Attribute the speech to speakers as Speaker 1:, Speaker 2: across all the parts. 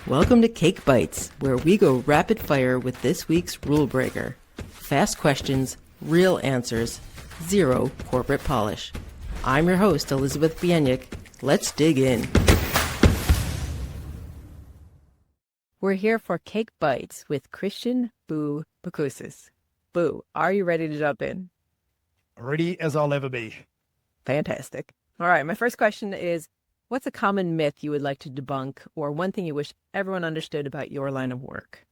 Speaker 1: Welcome to Cake Bites, where we go rapid fire with this week's rule breaker. Fast questions, real answers, zero corporate polish. I'm your host, Elizabeth Bieniek. Let's dig in. We're here for Cake Bites with Christian Boucousis. Boo, are you ready to jump in?
Speaker 2: Ready as I'll ever be.
Speaker 1: Fantastic. All right, my first question is, what's a common myth you would like to debunk, or one thing you wish everyone understood about your line of work?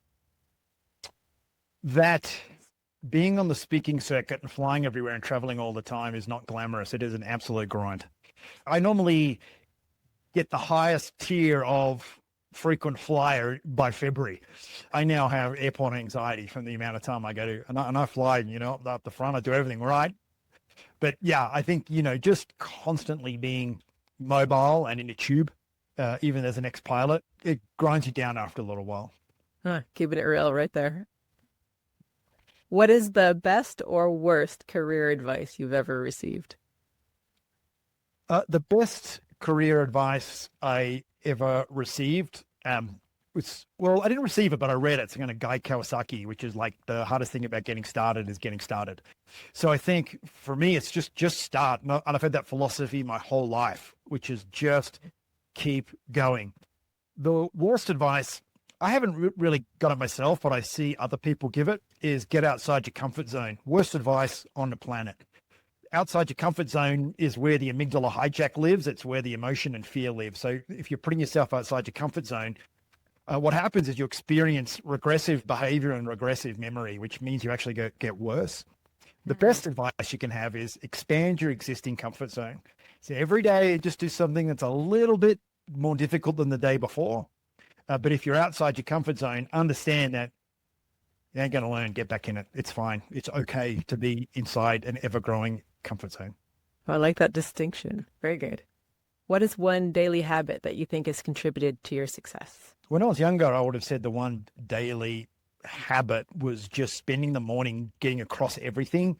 Speaker 2: That being on the speaking circuit and flying everywhere and traveling all the time is not glamorous. It is an absolute grind. I normally get the highest tier of frequent flyer by February. I now have airport anxiety from the amount of time I go to, and I fly, up the front, I do everything right. But yeah, I think, just constantly being mobile and in a tube, even as an ex-pilot, it grinds you down after a little while.
Speaker 1: Keeping it real right there. What is the best or worst career advice you've ever received?
Speaker 2: The best career advice I ever received was, well, I didn't receive it, but I read it. It's kind of Guy Kawasaki, which is like the hardest thing about getting started is getting started. So I think for me, it's just start. And I've had that philosophy my whole life, which is just keep going. The worst advice, I haven't really got it myself, but I see other people give it, is get outside your comfort zone. Worst advice on the planet. Outside your comfort zone is where the amygdala hijack lives. It's where the emotion and fear live. So if you're putting yourself outside your comfort zone, what happens is you experience regressive behavior and regressive memory, which means you actually get worse. The best advice you can have is expand your existing comfort zone. So every day, just do something that's a little bit more difficult than the day before. But if you're outside your comfort zone, understand that you ain't going to learn, get back in it. It's fine. It's okay to be inside an ever-growing comfort zone.
Speaker 1: I like that distinction. Very good. What is one daily habit that you think has contributed to your success?
Speaker 2: When I was younger, I would have said the one daily habit was just spending the morning getting across everything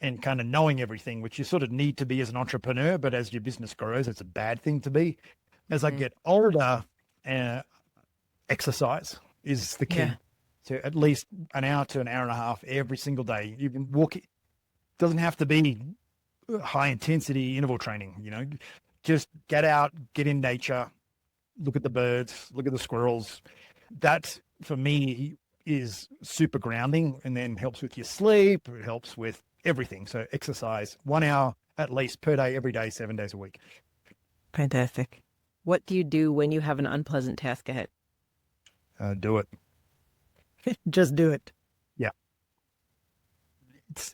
Speaker 2: and kind of knowing everything, which you sort of need to be as an entrepreneur. But as your business grows, it's a bad thing to be. As I get older, exercise is the key.
Speaker 1: Yeah.
Speaker 2: So at least an hour to an hour and a half every single day. You can walk. It doesn't have to be high intensity interval training, just get out, get in nature, look at the birds, look at the squirrels. That for me is super grounding and then helps with your sleep. It helps with everything. So exercise 1 hour at least per day, every day, 7 days a week.
Speaker 1: Fantastic. What do you do when you have an unpleasant task ahead?
Speaker 2: Do it.
Speaker 1: Just do it.
Speaker 2: Yeah.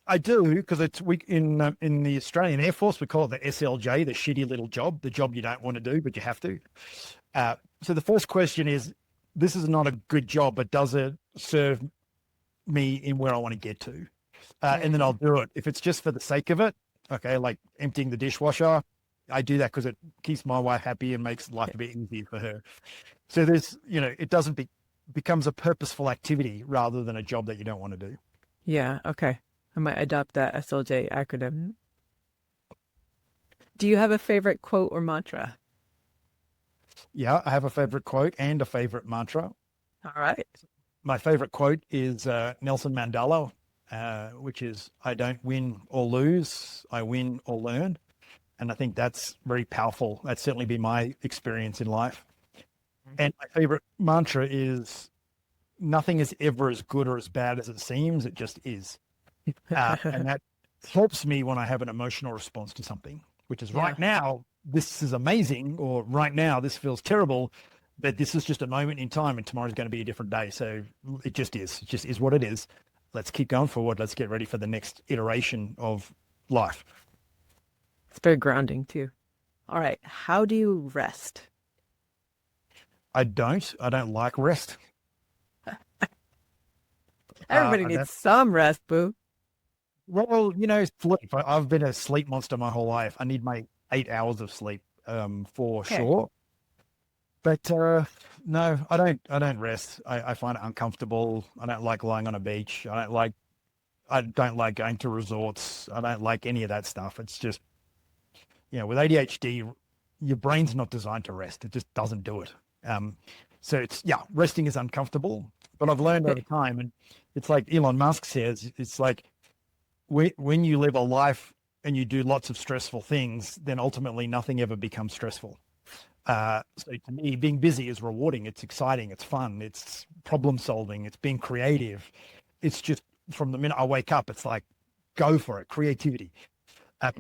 Speaker 2: I do because in the Australian Air Force, we call it the SLJ, the shitty little job, the job you don't want to do, but you have to. So the first question is, this is not a good job, but does it serve me in where I want to get to? And then I'll do it. If it's just for the sake of it, okay, like emptying the dishwasher, I do that because it keeps my wife happy and makes life a bit easier for her. So it doesn't becomes a purposeful activity rather than a job that you don't want to do.
Speaker 1: Yeah, okay. I might adopt that SLJ acronym. Do you have a favorite quote or mantra?
Speaker 2: Yeah, I have a favorite quote and a favorite mantra.
Speaker 1: All right.
Speaker 2: My favorite quote is Nelson Mandela, which is, I don't win or lose, I win or learn. And I think that's very powerful. That's certainly been my experience in life. And my favorite mantra is, nothing is ever as good or as bad as it seems. It just is. And that helps me when I have an emotional response to something, which is right now, this is amazing, or right now, this feels terrible, but this is just a moment in time and tomorrow's going to be a different day. So it just is. It just is what it is. Let's keep going forward. Let's get ready for the next iteration of life.
Speaker 1: It's very grounding too. All right. How do you rest?
Speaker 2: I don't like rest.
Speaker 1: Everybody needs some rest, Boo.
Speaker 2: Well, sleep. I've been a sleep monster my whole life. I need my 8 hours of sleep for sure. But no, I don't rest. I find it uncomfortable. I don't like lying on a beach. I don't like going to resorts. I don't like any of that stuff. It's just, with ADHD, your brain's not designed to rest. It just doesn't do it. So it's, yeah, resting is uncomfortable, but I've learned over time, and it's like Elon Musk says, it's like when you live a life and you do lots of stressful things, then ultimately nothing ever becomes stressful. So to me, being busy is rewarding. It's exciting. It's fun. It's problem solving. It's being creative. It's just from the minute I wake up, it's like, go for it. Creativity. So,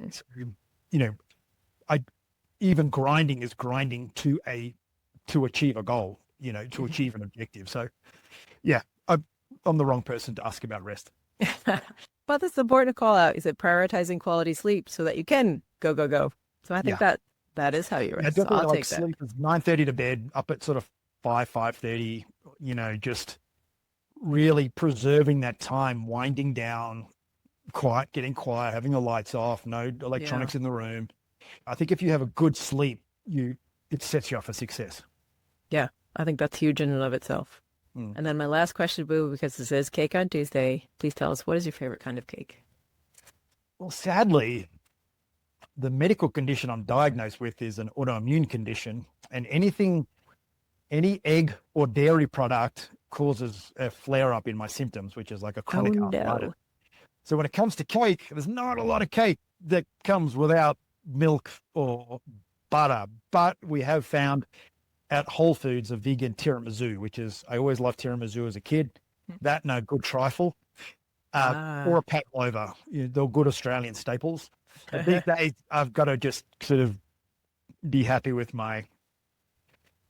Speaker 2: you know, even grinding is grinding to achieve a goal, to achieve an objective. So yeah, I'm the wrong person to ask about rest.
Speaker 3: But it's important to call out. Is it prioritizing quality sleep so that you can go, go, go? So I think that is how you rest. So I'll take that.
Speaker 2: Sleep is 9:30 to bed, up at sort of 5:30, just really preserving that time, winding down, getting quiet, having the lights off, no electronics in the room. I think if you have a good sleep, it sets you up for success.
Speaker 3: Yeah, I think that's huge in and of itself. And then my last question, Boo, because this is Cake on Tuesday, please tell us, what is your favorite kind of cake?
Speaker 2: Well, sadly, the medical condition I'm diagnosed with is an autoimmune condition, and any egg or dairy product causes a flare up in my symptoms, which is like a chronic arthritis.
Speaker 3: No.
Speaker 2: So when it comes to cake, there's not a lot of cake that comes without milk or butter, but we have found at Whole Foods a vegan tiramisu, which is, I always loved tiramisu as a kid. That and a good trifle, or a pavlova. They're good Australian staples. But these days, I've got to just sort of be happy with my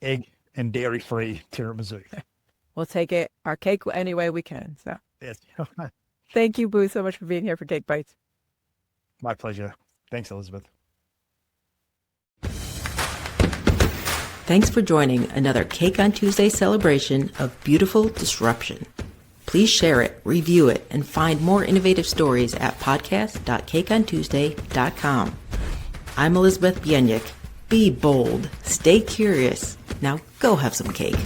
Speaker 2: egg and dairy-free tiramisu.
Speaker 3: We'll take it, our cake any way we can. So
Speaker 2: Yes.
Speaker 3: thank you, Boo, so much for being here for Cake Bites.
Speaker 2: My pleasure. Thanks, Elizabeth.
Speaker 1: Thanks for joining another Cake on Tuesday celebration of beautiful disruption. Please share it, review it, and find more innovative stories at podcast.cakeontuesday.com. I'm Elizabeth Bienyik. Be bold, stay curious. Now go have some cake.